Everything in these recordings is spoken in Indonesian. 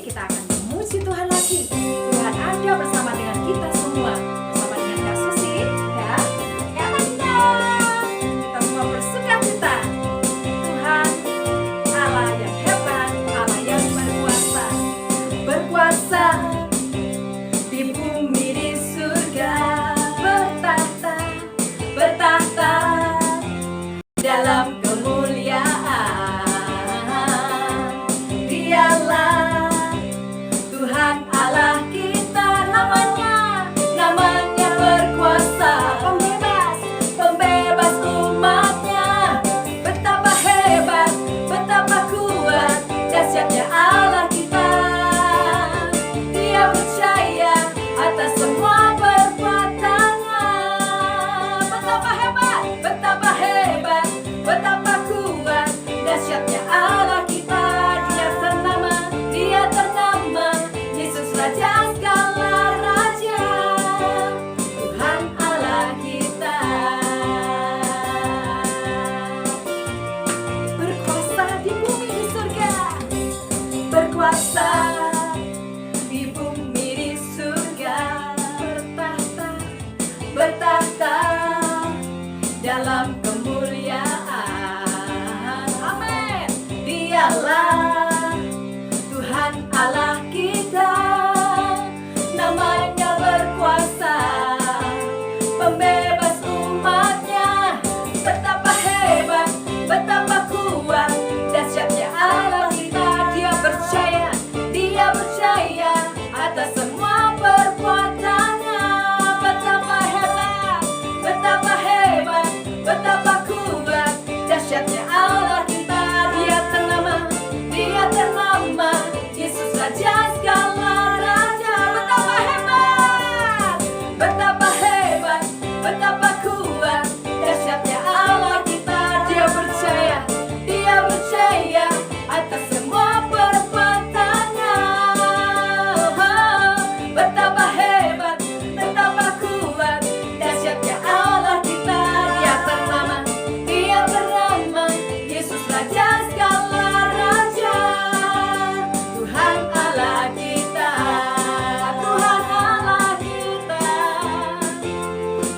kita akan memuji Tuhan lagi. Tuhan ada bersama dengan kita semua, bersama dengan Kak Susi dan Kak Tanda. Kita semua bersukacita. Tuhan Allah yang hebat, Allah yang berkuasa, berkuasa di bumi, di surga, bertahta, bertahta dalam kemuliaan. Dialah Tuhan Allah kita, namanya berkuasa, pembebas, pembebas umatnya. Betapa hebat, betapa kuat, dahsyatnya Allah kita. Dia percaya atas semua perbuatannya. Betapa hebat, betapa hebat, betapa kuat, dahsyatnya Allah kita. Dia ternama, Yesus Raja segala raja, Tuhan Allah kita. Berkuasa di bumi, di surga, berkuasa di bumi, di surga, bertahta, bertahta dalam kemuliaan. Amin. Dialah Tuhan Allah kita, namanya berkuasa, pembebas umatnya. Betapa hebat, betapa kuat, dahsyatnya Allah kita. Dia percaya atas semua perbuatannya. Betapa hebat, betapa hebat, betapa kuat, dahsyatnya Allah kita. Dia ternama, Yesus Raja segala raja. Betapa hebat, betapa hebat, betapa kuat, dahsyatnya Allah kita. Dia percaya atas semua perbuatannya. Betapa hebat, betapa kuat, dahsyatnya Allah kita. Dia bernama Yesus Raja segala raja, Tuhan Allah kita, Tuhan Allah kita,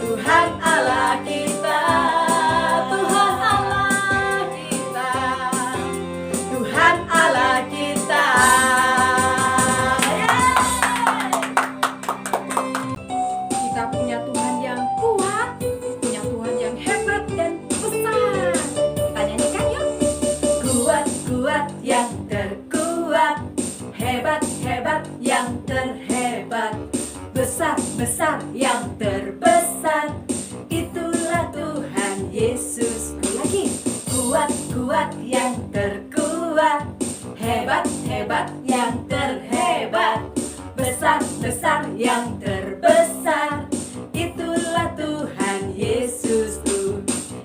Tuhan Allah kita, Tuhan Allah kita, Tuhan Allah kita. Kita punya Tuhan yang kuat, punya Tuhan yang hebat dan besar. Kita nyanyikan yuk. Kuat, kuat yang terkuat, hebat, hebat yang terhebat, besar, besar yang terbesar. Itulah Tuhan Yesus. Lagi. Kuat, kuat yang terkuat, hebat, hebat yang terhebat, besar, besar yang terbesar. Itulah Tuhan Yesus.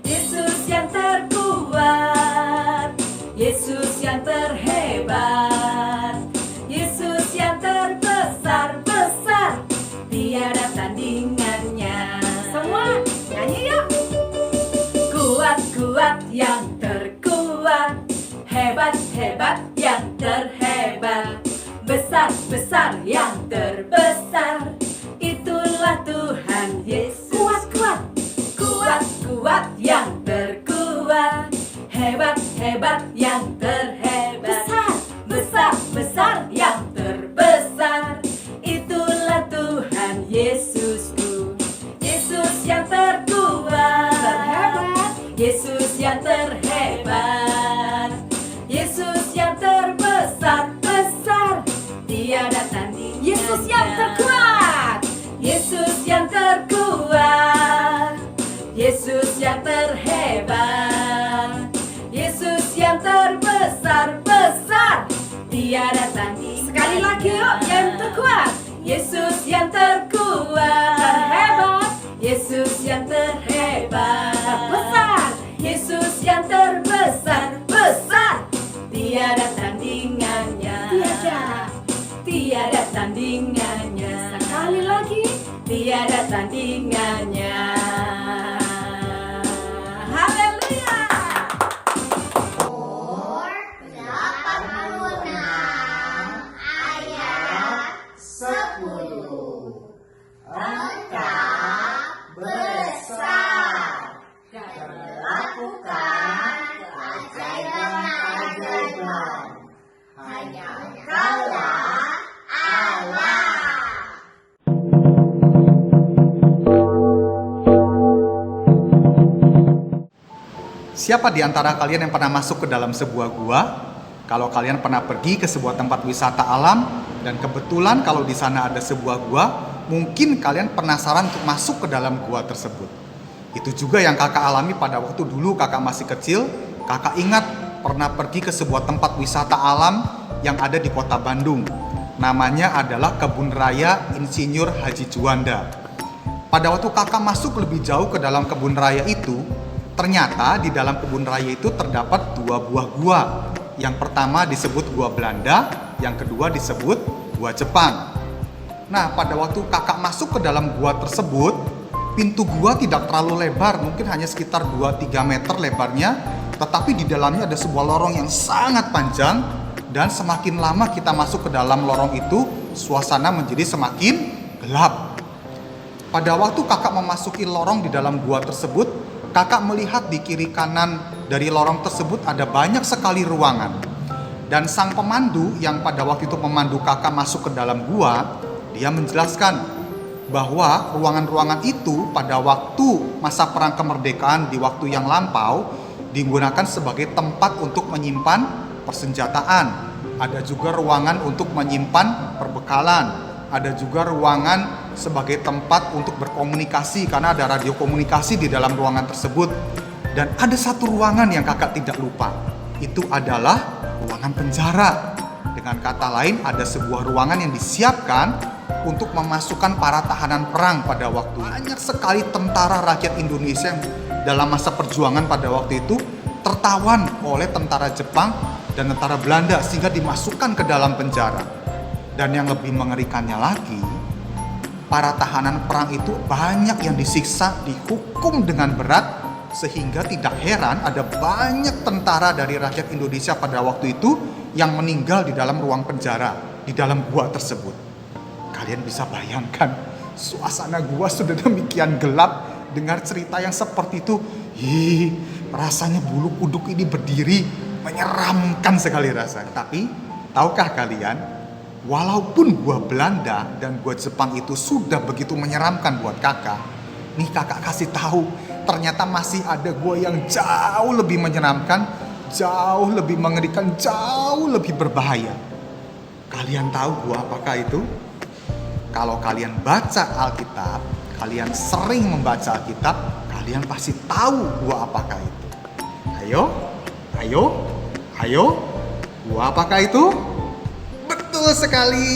Yesus yang terkuat, Yesus yang terhebat, Yesus yang terbesar, besar, tiada tandingannya. Semua nyanyi yuk. Kuat, kuat yang terkuat, hebat, hebat yang terhebat, besar, besar yang terbesar. Itulah Tuhan Yesus. Kuat, kuat, kuat, kuat yang terkuat, hebat, hebat yang terhebat, besar, besar, besar yang terbesar. Itulah Tuhan Yesusku. Yesus yang terkuat, terhebat, Yesus yang terhebat, Yesus yang terbesar, besar, tiada tanding. Yesus yang terkuat, Yesus yang terkuat, Yesus yang terhebat, Yesus yang terbesar, besar, tiada tanding. Sekali lagi yuk, yang terkuat, Yesus yang terkuat, terhebat, Yesus yang terhebat, besar, Yesus yang terbesar, besar, tiada tandingannya. Tiada tandingannya. Sekali lagi, tiada tandingannya. Haleluya. 86 ayat Siapa di antara kalian yang pernah masuk ke dalam sebuah gua? Kalau kalian pernah pergi ke sebuah tempat wisata alam dan kebetulan kalau di sana ada sebuah gua, mungkin kalian penasaran untuk masuk ke dalam gua tersebut. Itu juga yang kakak alami pada waktu dulu kakak masih kecil. Kakak ingat pernah pergi ke sebuah tempat wisata alam yang ada di kota Bandung. Namanya adalah Kebun Raya Insinyur Haji Juanda. Pada waktu kakak masuk lebih jauh ke dalam kebun raya itu, ternyata di dalam kebun raya itu terdapat 2 buah gua. Yang pertama disebut gua Belanda, yang kedua disebut gua Jepang. Nah, pada waktu kakak masuk ke dalam gua tersebut, pintu gua tidak terlalu lebar, mungkin hanya sekitar 2-3 meter lebarnya, tetapi di dalamnya ada sebuah lorong yang sangat panjang, dan semakin lama kita masuk ke dalam lorong itu, suasana menjadi semakin gelap. Pada waktu kakak memasuki lorong di dalam gua tersebut, kakak melihat di kiri kanan dari lorong tersebut ada banyak sekali ruangan. Dan sang pemandu yang pada waktu itu memandu kakak masuk ke dalam gua, dia menjelaskan bahwa ruangan-ruangan itu pada waktu masa perang kemerdekaan di waktu yang lampau digunakan sebagai tempat untuk menyimpan persenjataan. Ada juga ruangan untuk menyimpan perbekalan. Ada juga ruangan sebagai tempat untuk berkomunikasi karena ada radio komunikasi di dalam ruangan tersebut. Dan ada satu ruangan yang kakak tidak lupa. Itu adalah ruangan penjara. Dengan kata lain, ada sebuah ruangan yang disiapkan untuk memasukkan para tahanan perang pada waktu itu. Banyak sekali tentara rakyat Indonesia yang dalam masa perjuangan pada waktu itu tertawan oleh tentara Jepang dan tentara Belanda sehingga dimasukkan ke dalam penjara. Dan yang lebih mengerikannya lagi, para tahanan perang itu banyak yang disiksa, dihukum dengan berat, sehingga tidak heran ada banyak tentara dari rakyat Indonesia pada waktu itu yang meninggal di dalam ruang penjara, di dalam gua tersebut. Kalian bisa bayangkan, suasana gua sudah demikian gelap, dengar cerita yang seperti itu, rasanya bulu kuduk ini berdiri, menyeramkan sekali rasanya. Tapi, tahukah kalian, walaupun gua Belanda dan gua Jepang itu sudah begitu menyeramkan buat kakak, nih kakak kasih tahu, ternyata masih ada gua yang jauh lebih menyeramkan, jauh lebih mengerikan, jauh lebih berbahaya. Kalian tahu gua apakah itu? Kalau kalian baca Alkitab, kalian sering membaca Alkitab, kalian pasti tahu gua apakah itu. Ayo, gua apakah itu? Betul sekali,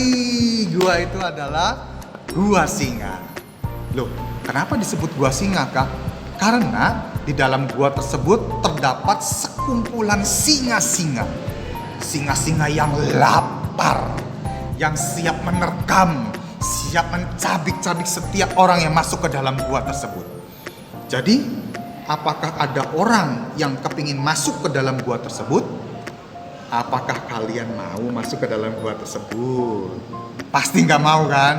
gua itu adalah gua singa. Loh, kenapa disebut gua singa, Kak? Karena di dalam gua tersebut terdapat sekumpulan singa-singa. Singa-singa yang lapar, yang siap menerkam, siap mencabik-cabik setiap orang yang masuk ke dalam gua tersebut. Jadi, apakah ada orang yang kepingin masuk ke dalam gua tersebut? Apakah kalian mau masuk ke dalam gua tersebut? Pasti nggak mau kan?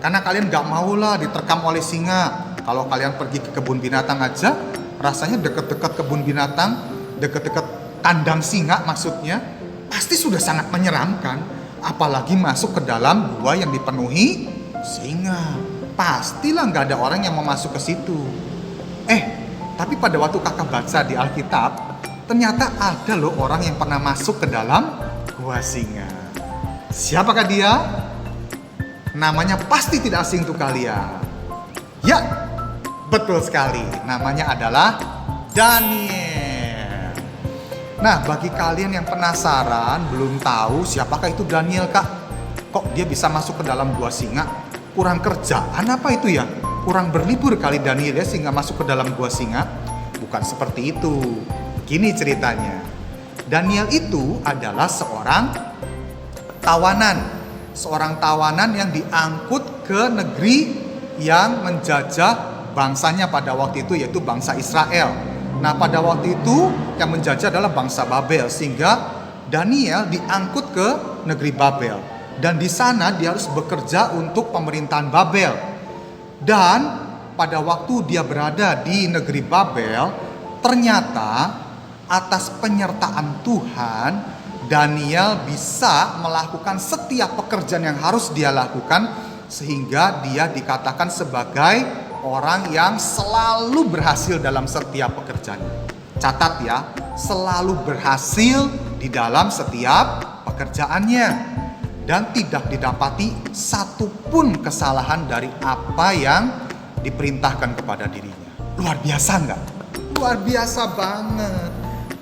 Karena kalian nggak mau lah diterkam oleh singa. Kalau kalian pergi ke kebun binatang aja, rasanya deket-deket kebun binatang, deket-deket kandang singa maksudnya, pasti sudah sangat menyeramkan. Apalagi masuk ke dalam gua yang dipenuhi singa. Pastilah nggak ada orang yang mau masuk ke situ. Tapi pada waktu kakak baca di Alkitab, ternyata ada loh orang yang pernah masuk ke dalam gua singa. Siapakah dia? Namanya pasti tidak asing untuk kalian. Ya, betul sekali. Namanya adalah Daniel. Nah, bagi kalian yang penasaran, belum tahu siapakah itu Daniel, Kak? Kok dia bisa masuk ke dalam gua singa? Kurang kerjaan apa itu ya? Kurang berlibur kali Daniel ya sehingga masuk ke dalam gua singa? Bukan seperti itu. Gini ceritanya. Daniel itu adalah seorang tawanan. Seorang tawanan yang diangkut ke negeri yang menjajah bangsanya pada waktu itu, yaitu bangsa Israel. Nah, pada waktu itu yang menjajah adalah bangsa Babel, sehingga Daniel diangkut ke negeri Babel. Dan di sana dia harus bekerja untuk pemerintahan Babel. Dan pada waktu dia berada di negeri Babel, ternyata atas penyertaan Tuhan, Daniel bisa melakukan setiap pekerjaan yang harus dia lakukan, sehingga dia dikatakan sebagai orang yang selalu berhasil dalam setiap pekerjaan. Catat ya, selalu berhasil di dalam setiap pekerjaannya dan tidak didapati satupun kesalahan dari apa yang diperintahkan kepada dirinya. Luar biasa nggak? Luar biasa banget.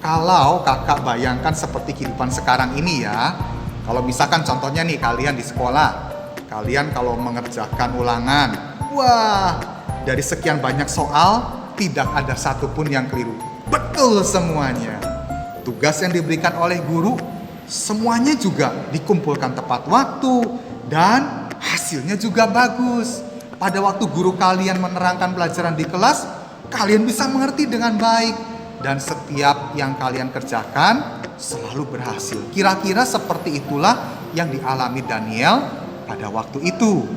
Kalau kakak bayangkan seperti kehidupan sekarang ini ya, kalau misalkan contohnya nih kalian di sekolah, kalian kalau mengerjakan ulangan, wah, dari sekian banyak soal tidak ada satupun yang keliru. Betul semuanya. Tugas yang diberikan oleh guru semuanya juga dikumpulkan tepat waktu dan hasilnya juga bagus. Pada waktu guru kalian menerangkan pelajaran di kelas, kalian bisa mengerti dengan baik dan setiap yang kalian kerjakan selalu berhasil. Kira-kira seperti itulah yang dialami Daniel pada waktu itu.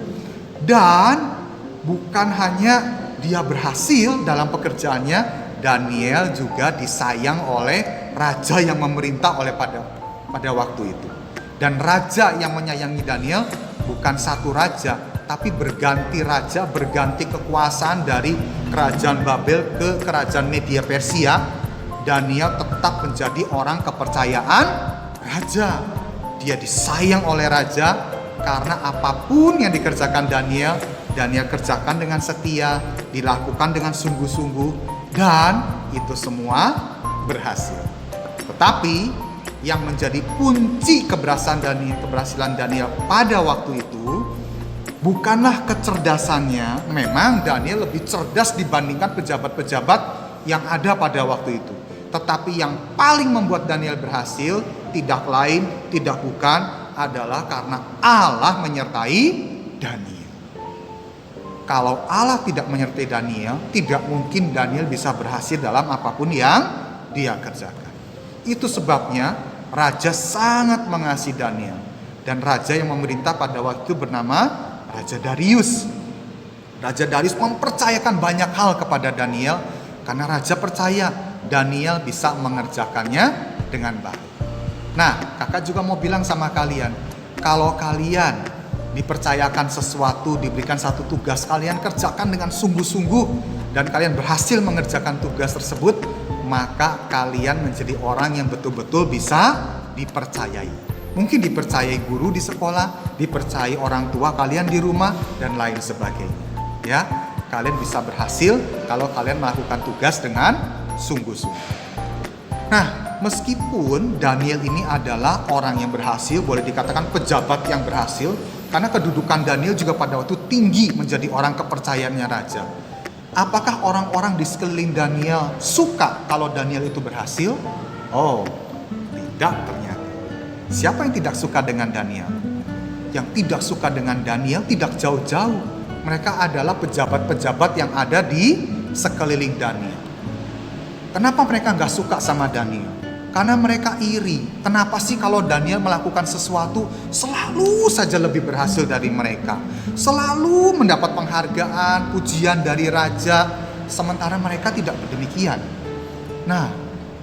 Dan bukan hanya dia berhasil dalam pekerjaannya, Daniel juga disayang oleh raja yang memerintah pada waktu itu. Dan raja yang menyayangi Daniel bukan satu raja, tapi berganti raja, berganti kekuasaan dari kerajaan Babel ke kerajaan Media Persia. Daniel tetap menjadi orang kepercayaan raja. Dia disayang oleh raja karena apapun yang dikerjakan Daniel kerjakan dengan setia, dilakukan dengan sungguh-sungguh, dan itu semua berhasil. Tetapi yang menjadi kunci keberhasilan Daniel pada waktu itu bukanlah kecerdasannya. Memang Daniel lebih cerdas dibandingkan pejabat-pejabat yang ada pada waktu itu. Tetapi yang paling membuat Daniel berhasil tidak lain, tidak bukan adalah karena Allah menyertai Daniel. Kalau Allah tidak menyertai Daniel, tidak mungkin Daniel bisa berhasil dalam apapun yang dia kerjakan. Itu sebabnya raja sangat mengasihi Daniel. Dan raja yang memerintah pada waktu itu bernama Raja Darius. Raja Darius mempercayakan banyak hal kepada Daniel karena raja percaya Daniel bisa mengerjakannya dengan baik. Nah, kakak juga mau bilang sama kalian, kalau kalian dipercayakan sesuatu, diberikan satu tugas, kalian kerjakan dengan sungguh-sungguh dan kalian berhasil mengerjakan tugas tersebut, maka kalian menjadi orang yang betul-betul bisa dipercayai. Mungkin dipercayai guru di sekolah, dipercayai orang tua kalian di rumah, dan lain sebagainya. Ya, kalian bisa berhasil kalau kalian melakukan tugas dengan sungguh-sungguh. Nah, meskipun Daniel ini adalah orang yang berhasil, boleh dikatakan pejabat yang berhasil, karena kedudukan Daniel juga pada waktu tinggi menjadi orang kepercayaannya raja. Apakah orang-orang di sekeliling Daniel suka kalau Daniel itu berhasil? Oh, tidak ternyata. Siapa yang tidak suka dengan Daniel? Yang tidak suka dengan Daniel tidak jauh-jauh. Mereka adalah pejabat-pejabat yang ada di sekeliling Daniel. Kenapa mereka nggak suka sama Daniel? Karena mereka iri. Kenapa sih kalau Daniel melakukan sesuatu selalu saja lebih berhasil dari mereka? Selalu mendapat penghargaan, pujian dari raja, sementara mereka tidak berdemikian. Nah,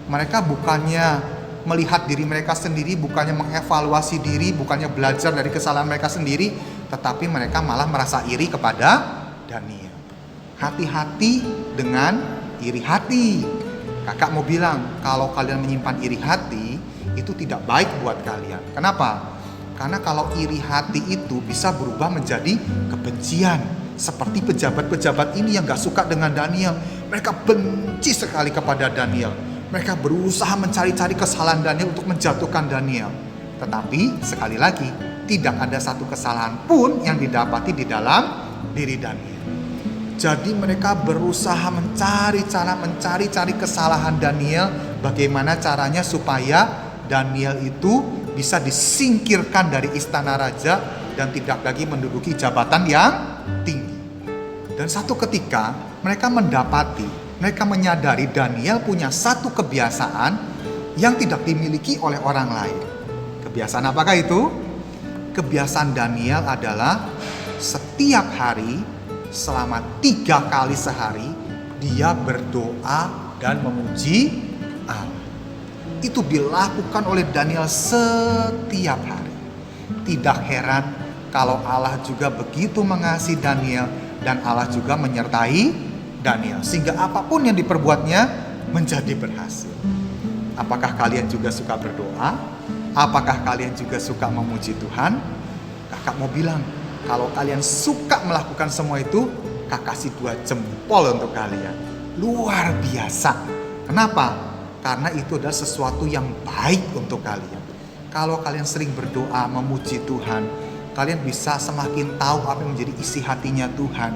mereka bukannya melihat diri mereka sendiri, bukannya mengevaluasi diri, bukannya belajar dari kesalahan mereka sendiri, tetapi mereka malah merasa iri kepada Daniel. Hati-hati dengan iri hati. Kakak mau bilang, kalau kalian menyimpan iri hati, itu tidak baik buat kalian. Kenapa? Karena kalau iri hati itu bisa berubah menjadi kebencian. Seperti pejabat-pejabat ini yang gak suka dengan Daniel. Mereka benci sekali kepada Daniel. Mereka berusaha mencari-cari kesalahan Daniel untuk menjatuhkan Daniel. Tetapi sekali lagi, tidak ada satu kesalahan pun yang didapati di dalam diri Daniel. Jadi mereka berusaha mencari kesalahan Daniel, bagaimana caranya supaya Daniel itu bisa disingkirkan dari istana raja dan tidak lagi menduduki jabatan yang tinggi. Dan satu ketika mereka menyadari Daniel punya satu kebiasaan yang tidak dimiliki oleh orang lain. Kebiasaan apakah itu? Kebiasaan Daniel adalah setiap hari selama 3 kali sehari dia berdoa dan memuji Allah. Itu dilakukan oleh Daniel setiap hari. Tidak heran kalau Allah juga begitu mengasihi Daniel dan Allah juga menyertai Daniel. Sehingga apapun yang diperbuatnya, menjadi berhasil. Apakah kalian juga suka berdoa? Apakah kalian juga suka memuji Tuhan? Kakak mau bilang, kalau kalian suka melakukan semua itu, Kak kasih 2 jempol untuk kalian. Luar biasa. Kenapa? Karena itu adalah sesuatu yang baik untuk kalian. Kalau kalian sering berdoa, memuji Tuhan, kalian bisa semakin tahu apa yang menjadi isi hatinya Tuhan.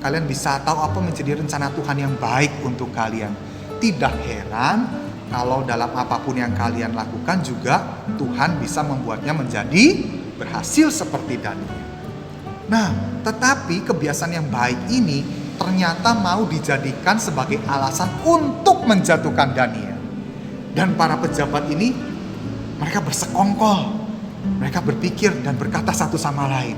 Kalian bisa tahu apa menjadi rencana Tuhan yang baik untuk kalian. Tidak heran kalau dalam apapun yang kalian lakukan juga Tuhan bisa membuatnya menjadi berhasil seperti Daniel. Nah, tetapi kebiasaan yang baik ini ternyata mau dijadikan sebagai alasan untuk menjatuhkan Daniel. Dan para pejabat ini, mereka bersekongkol. Mereka berpikir dan berkata satu sama lain,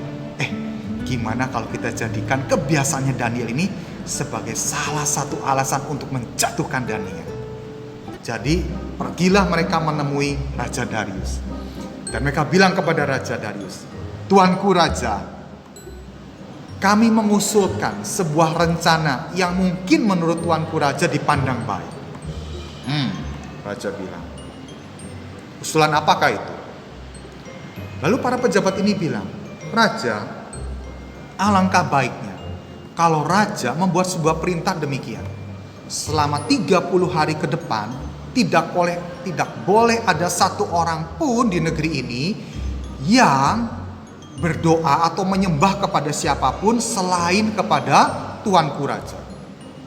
gimana kalau kita jadikan kebiasaannya Daniel ini sebagai salah satu alasan untuk menjatuhkan Daniel. Jadi pergilah mereka menemui Raja Darius. Dan mereka bilang kepada Raja Darius, "Tuanku Raja, kami mengusulkan sebuah rencana yang mungkin menurut Tuanku Raja dipandang baik." Raja bilang, "Usulan apakah itu?" Lalu para pejabat ini bilang, "Raja, alangkah baiknya kalau Raja membuat sebuah perintah demikian. Selama 30 hari ke depan, tidak boleh ada satu orang pun di negeri ini yang berdoa atau menyembah kepada siapapun selain kepada Tuanku Raja.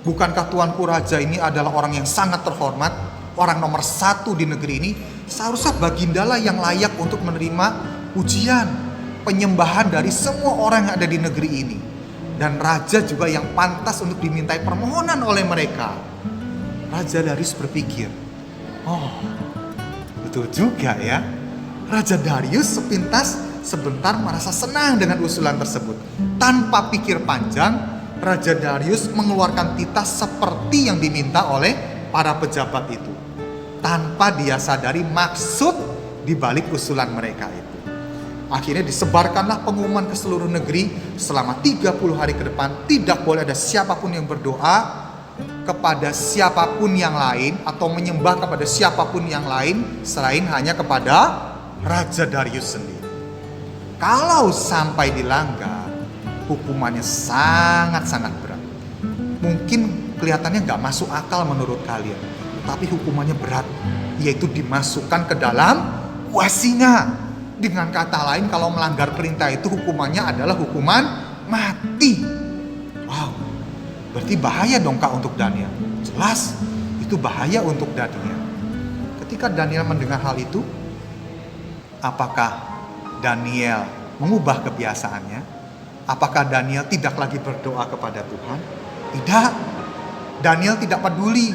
Bukankah Tuanku Raja ini adalah orang yang sangat terhormat, orang nomor 1 di negeri ini? Seharusnya bagindalah yang layak untuk menerima pujian, penyembahan dari semua orang yang ada di negeri ini. Dan Raja juga yang pantas untuk dimintai permohonan oleh mereka." Raja Darius berpikir, betul juga ya. Raja Darius sebentar merasa senang dengan usulan tersebut. Tanpa pikir panjang, Raja Darius mengeluarkan titah seperti yang diminta oleh para pejabat itu. Tanpa dia sadari maksud di balik usulan mereka itu. Akhirnya disebarkanlah pengumuman ke seluruh negeri, selama 30 hari ke depan tidak boleh ada siapapun yang berdoa kepada siapapun yang lain atau menyembah kepada siapapun yang lain selain hanya kepada Raja Darius sendiri. Kalau sampai dilanggar, hukumannya sangat-sangat berat. Mungkin kelihatannya gak masuk akal menurut kalian, tapi hukumannya berat, yaitu dimasukkan ke dalam gua singa. Dengan kata lain, kalau melanggar perintah itu hukumannya adalah hukuman mati. Wow, berarti bahaya dong Kak untuk Daniel. Jelas, itu bahaya untuk Daniel. Ketika Daniel mendengar hal itu, apakah Daniel mengubah kebiasaannya? Apakah Daniel tidak lagi berdoa kepada Tuhan? Tidak. Daniel tidak peduli.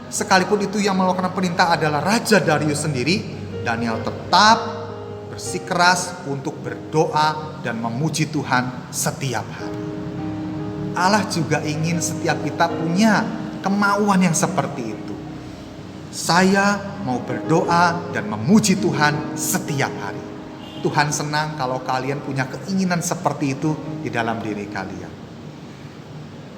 Sekalipun itu yang melakukan perintah adalah Raja Darius sendiri, Daniel tetap bersikeras untuk berdoa dan memuji Tuhan setiap hari. Allah juga ingin setiap kita punya kemauan yang seperti itu. Saya mau berdoa dan memuji Tuhan setiap hari. Tuhan senang kalau kalian punya keinginan seperti itu di dalam diri kalian.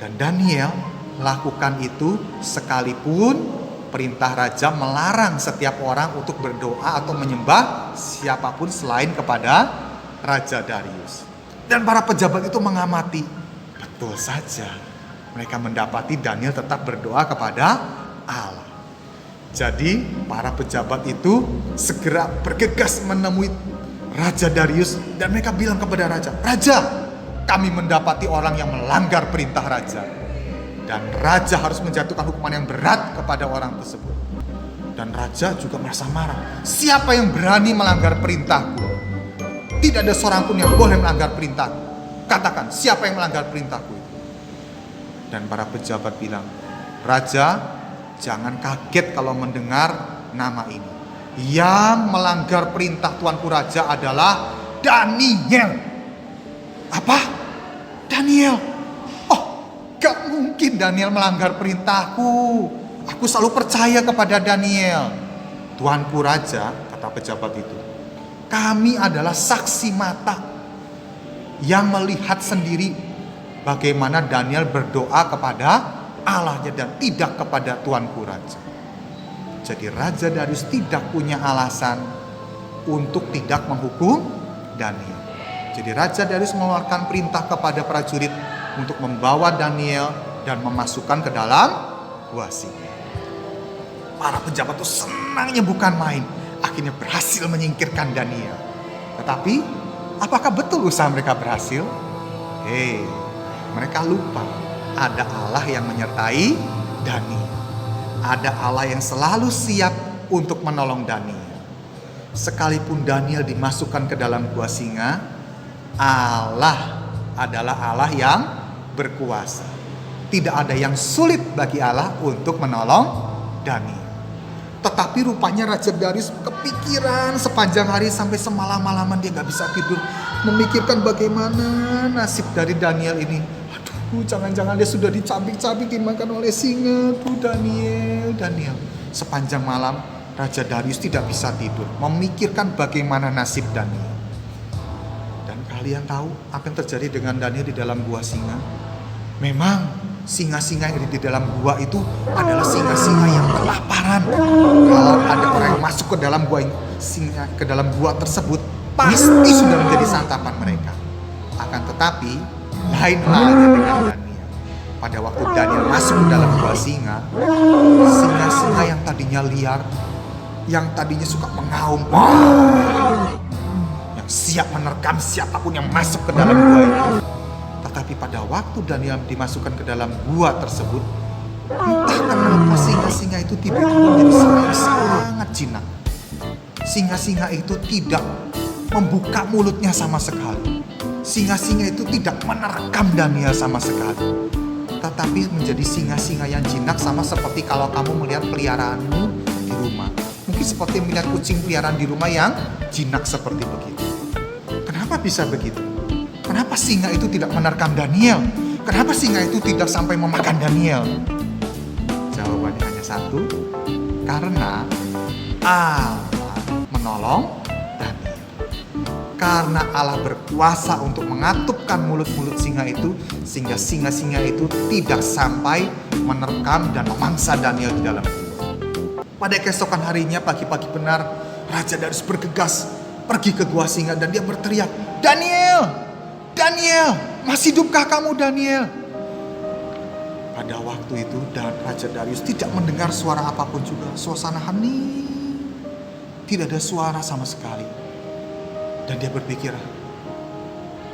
Dan Daniel melakukan itu sekalipun perintah raja melarang setiap orang untuk berdoa atau menyembah siapapun selain kepada Raja Darius. Dan para pejabat itu mengamati. Betul saja, mereka mendapati Daniel tetap berdoa kepada Allah. Jadi para pejabat itu segera bergegas menemui Raja Darius dan mereka bilang kepada Raja, "Raja, kami mendapati orang yang melanggar perintah Raja. Dan Raja harus menjatuhkan hukuman yang berat kepada orang tersebut." Dan Raja juga merasa marah. "Siapa yang berani melanggar perintahku? Tidak ada seorang pun yang boleh melanggar perintahku. Katakan, siapa yang melanggar perintahku?" Dan para pejabat bilang, "Raja, jangan kaget kalau mendengar nama ini. Yang melanggar perintah Tuanku Raja adalah Daniel." "Apa? Daniel? Gak mungkin Daniel melanggar perintahku. Aku selalu percaya kepada Daniel." "Tuanku Raja," kata pejabat itu, "kami adalah saksi mata yang melihat sendiri bagaimana Daniel berdoa kepada Allahnya dan tidak kepada Tuanku Raja. Jadi Raja Darius tidak punya alasan untuk tidak menghukum Daniel. Jadi Raja Darius mengeluarkan perintah kepada prajurit untuk membawa Daniel dan memasukkan ke dalam gua singa. Para pejabat itu senangnya bukan main, akhirnya berhasil menyingkirkan Daniel. Tetapi apakah betul usaha mereka berhasil? Mereka lupa ada Allah yang menyertai Daniel. Ada Allah yang selalu siap untuk menolong Daniel. Sekalipun Daniel dimasukkan ke dalam gua singa, Allah adalah Allah yang berkuasa. Tidak ada yang sulit bagi Allah untuk menolong Daniel. Tetapi rupanya Raja Darius kepikiran sepanjang hari sampai semalam-malaman dia gak bisa tidur. Memikirkan bagaimana nasib dari Daniel ini. Aduh, jangan-jangan dia sudah dicabik-cabik dimakan oleh singa. Tuh Daniel. Sepanjang malam Raja Darius tidak bisa tidur. Memikirkan bagaimana nasib Daniel. Dan kalian tahu apa yang terjadi dengan Daniel di dalam gua singa? Memang singa-singa yang ada di dalam gua itu adalah singa-singa yang kelaparan. Kalau ada orang yang masuk ke dalam gua singa, ke dalam gua tersebut, pasti sudah menjadi santapan mereka. Akan tetapi lain halnya dengan Daniel. Pada waktu Daniel masuk ke dalam gua singa, singa-singa yang tadinya liar, yang tadinya suka mengaum, yang siap menerkam siapapun yang masuk ke dalam gua itu. Tetapi pada waktu Daniel dimasukkan ke dalam gua tersebut, entah kenapa singa-singa itu tiba-tiba menjadi singa yang sangat jinak. Singa-singa itu tidak membuka mulutnya sama sekali. Singa-singa itu tidak menerkam Daniel sama sekali. Tetapi menjadi singa-singa yang jinak, sama seperti kalau kamu melihat peliharaanmu di rumah. Mungkin seperti melihat kucing peliharaan di rumah yang jinak seperti begitu. Kenapa bisa begitu? Kenapa singa itu tidak menerkam Daniel? Kenapa singa itu tidak sampai memakan Daniel? Jawabannya hanya satu, karena Allah menolong Daniel. Karena Allah berkuasa untuk mengatupkan mulut-mulut singa itu, sehingga singa-singa itu tidak sampai menerkam dan memangsa Daniel di dalam gua. Pada keesokan harinya, pagi-pagi benar, Raja Darius bergegas pergi ke gua singa dan dia berteriak, Daniel, masih hidupkah kamu Daniel? Pada waktu itu Raja Darius tidak mendengar suara apapun juga. Suasana hening, tidak ada suara sama sekali. Dan dia berpikir,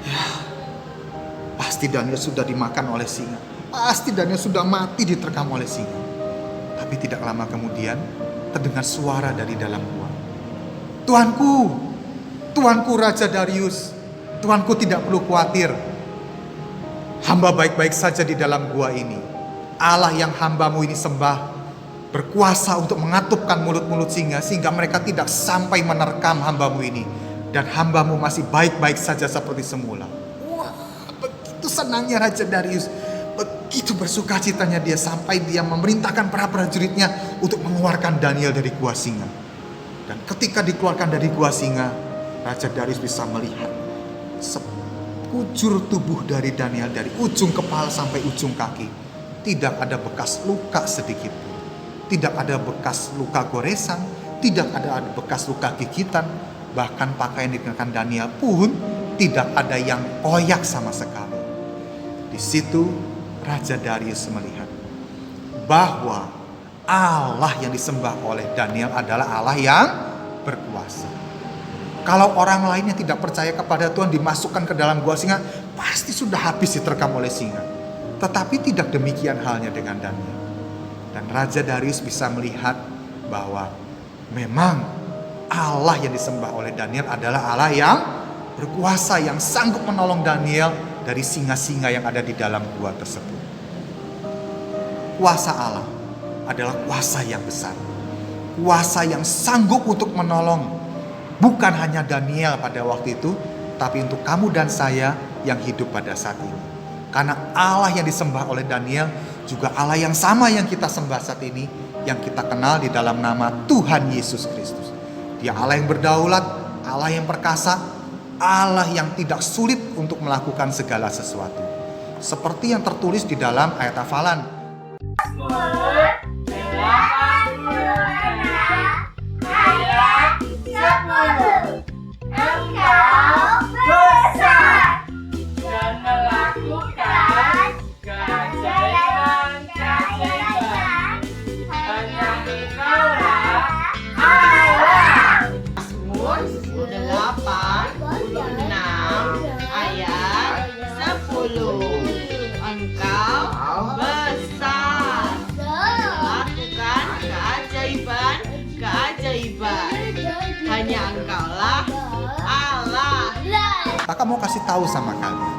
ya pasti Daniel sudah dimakan oleh singa. Pasti Daniel sudah mati diterkam oleh singa. Tapi tidak lama kemudian terdengar suara dari dalam gua. Tuanku Raja Darius, Tuanku tidak perlu khawatir. Hamba baik-baik saja di dalam gua ini. Allah yang hambamu ini sembah berkuasa untuk mengatupkan mulut-mulut singa sehingga mereka tidak sampai menerkam hambamu ini. Dan hambamu masih baik-baik saja seperti semula. Wah, begitu senangnya Raja Darius. Begitu bersukacitanya dia sampai dia memerintahkan para prajuritnya untuk mengeluarkan Daniel dari gua singa. Dan ketika dikeluarkan dari gua singa, Raja Darius bisa melihat sekujur tubuh dari Daniel, dari ujung kepala sampai ujung kaki, tidak ada bekas luka sedikit pun. Tidak ada bekas luka goresan, tidak ada bekas luka gigitan. Bahkan pakaian yang dikenakan Daniel pun tidak ada yang koyak sama sekali. Di situ Raja Darius melihat bahwa Allah yang disembah oleh Daniel adalah Allah yang berkuasa. Kalau orang lain yang tidak percaya kepada Tuhan dimasukkan ke dalam gua singa, pasti sudah habis diterkam oleh singa. Tetapi tidak demikian halnya dengan Daniel. Dan Raja Darius bisa melihat bahwa memang Allah yang disembah oleh Daniel adalah Allah yang berkuasa, yang sanggup menolong Daniel dari singa-singa yang ada di dalam gua tersebut. Kuasa Allah adalah kuasa yang besar. Kuasa yang sanggup untuk menolong bukan hanya Daniel pada waktu itu, tapi untuk kamu dan saya yang hidup pada saat ini. Karena Allah yang disembah oleh Daniel juga Allah yang sama yang kita sembah saat ini, yang kita kenal di dalam nama Tuhan Yesus Kristus. Dia Allah yang berdaulat, Allah yang perkasa, Allah yang tidak sulit untuk melakukan segala sesuatu. Seperti yang tertulis di dalam ayat hafalan. Kakak mau kasih tahu sama kalian.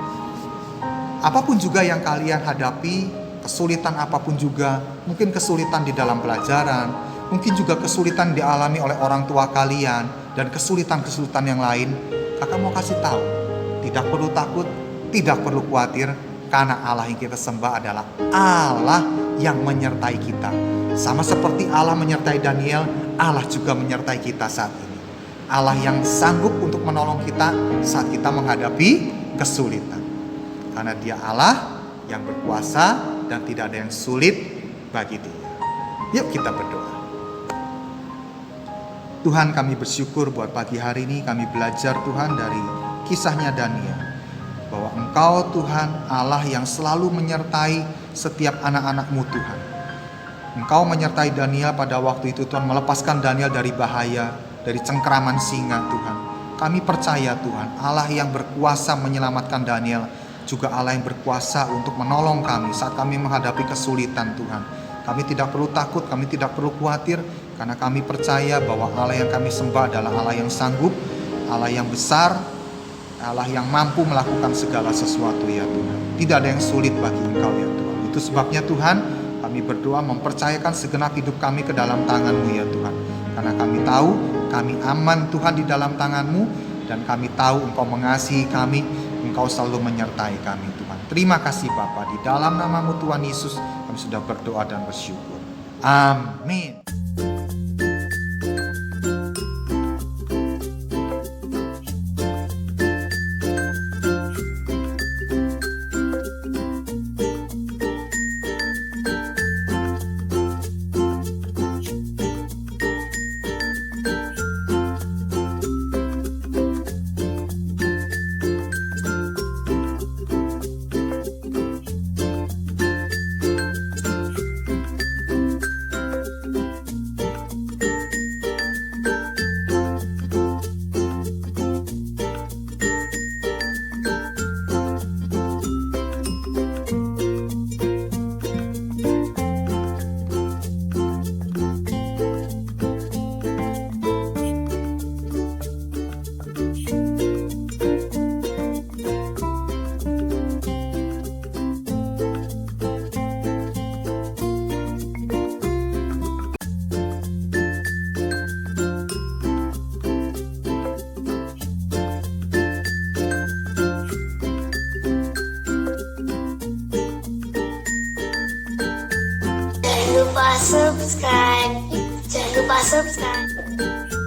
Apapun juga yang kalian hadapi, kesulitan apapun juga, mungkin kesulitan di dalam pelajaran, mungkin juga kesulitan dialami oleh orang tua kalian, dan kesulitan-kesulitan yang lain, kakak mau kasih tahu, tidak perlu takut, tidak perlu khawatir, karena Allah yang kita sembah adalah Allah yang menyertai kita. Sama seperti Allah menyertai Daniel, Allah juga menyertai kita saat ini. Allah yang sanggup untuk menolong kita saat kita menghadapi kesulitan. Karena Dia Allah yang berkuasa dan tidak ada yang sulit bagi Dia. Yuk kita berdoa. Tuhan, kami bersyukur buat pagi hari ini kami belajar Tuhan dari kisahnya Daniel. Bahwa Engkau Tuhan Allah yang selalu menyertai setiap anak-anak-Mu Tuhan. Engkau menyertai Daniel pada waktu itu Tuhan, melepaskan Daniel dari bahaya, dari cengkeraman singa Tuhan. Kami percaya Tuhan Allah yang berkuasa menyelamatkan Daniel, juga Allah yang berkuasa untuk menolong kami saat kami menghadapi kesulitan Tuhan. Kami tidak perlu takut, kami tidak perlu khawatir, karena kami percaya bahwa Allah yang kami sembah adalah Allah yang sanggup, Allah yang besar, Allah yang mampu melakukan segala sesuatu ya Tuhan. Tidak ada yang sulit bagi Engkau ya Tuhan. Itu sebabnya Tuhan, kami berdoa mempercayakan segenap hidup kami ke dalam tangan-Mu ya Tuhan. Karena kami tahu kami aman Tuhan di dalam tangan-Mu, dan kami tahu Engkau mengasihi kami, Engkau selalu menyertai kami Tuhan. Terima kasih Bapa, di dalam nama-Mu Tuhan Yesus kami sudah berdoa dan bersyukur. Amin. Jangan lupa subscribe.